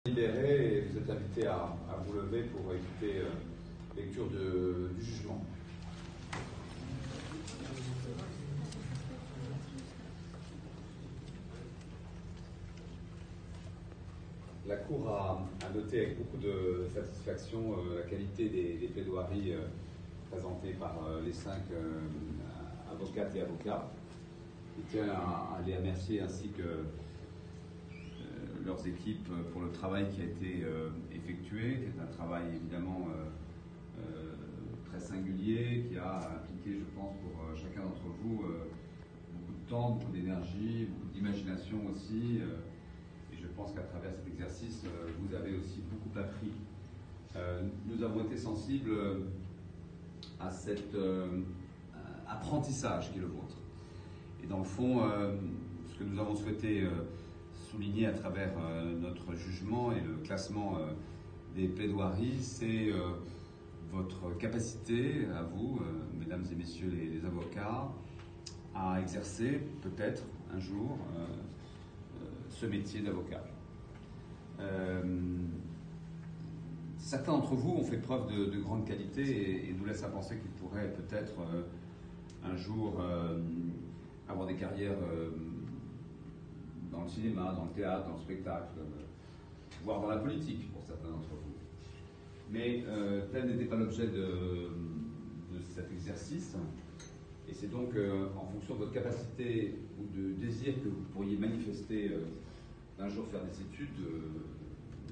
Libéré et vous êtes invité à vous lever pour écouter lecture du jugement. La Cour a noté avec beaucoup de satisfaction la qualité des plaidoiries présentées par les 5 avocates et avocats. Je tiens à les remercier ainsi que leurs équipes pour le travail qui a été effectué, qui est un travail évidemment très singulier, qui a impliqué, je pense, pour chacun d'entre vous beaucoup de temps, beaucoup d'énergie, beaucoup d'imagination aussi. Et je pense qu'à travers cet exercice, vous avez aussi beaucoup appris. Nous avons été sensibles à cet apprentissage qui est le vôtre. Et dans le fond, ce que nous avons souhaité souligner à travers notre jugement et le classement des plaidoiries, c'est votre capacité à vous, mesdames et messieurs les avocats, à exercer peut-être un jour ce métier d'avocat. Certains d'entre vous ont fait preuve de grande qualité et nous laissent à penser qu'ils pourraient peut-être un jour avoir des carrières dans le cinéma, dans le théâtre, dans le spectacle, voire dans la politique pour certains d'entre vous. Mais tel n'était pas l'objet de cet exercice. Et c'est donc en fonction de votre capacité ou de désir que vous pourriez manifester d'un jour faire des études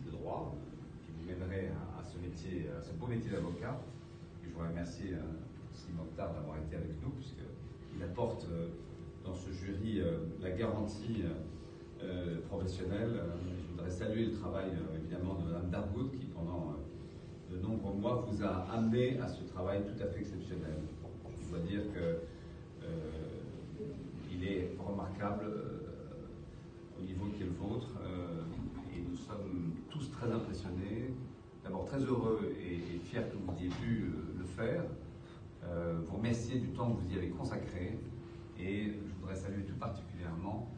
de droit qui vous mèneraient à ce métier, à ce beau métier d'avocat. Et je voudrais remercier Simon Mokhtar d'avoir été avec nous, puisqu'il apporte dans ce jury la garantie professionnelle. Je voudrais saluer le travail évidemment de Mme Dargout qui pendant de nombreux mois vous a amené à ce travail tout à fait exceptionnel. Je dois dire que il est remarquable au niveau qui est le vôtre et nous sommes tous très impressionnés, d'abord très heureux et fiers que vous ayez pu le faire. Vous remercier du temps que vous y avez consacré et je voudrais saluer tout particulièrement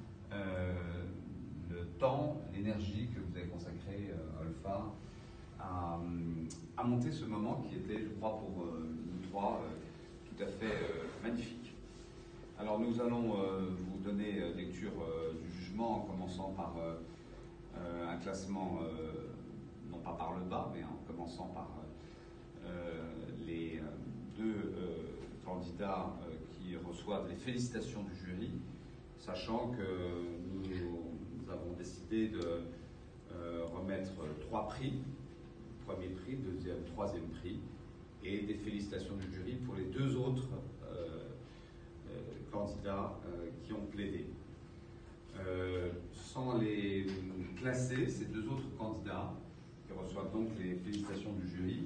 le temps, l'énergie que vous avez consacré à Olfa à monter ce moment qui était, je crois, pour nous trois tout à fait magnifique. Alors nous allons vous donner lecture du jugement en commençant par un classement, non pas par le bas, mais en commençant par les deux candidats qui reçoivent les félicitations du jury, sachant que nous avons décidé de remettre 3 prix, premier prix, deuxième, troisième prix, et des félicitations du jury pour les 2 autres candidats qui ont plaidé. Sans les classer, ces 2 autres candidats, qui reçoivent donc les félicitations du jury,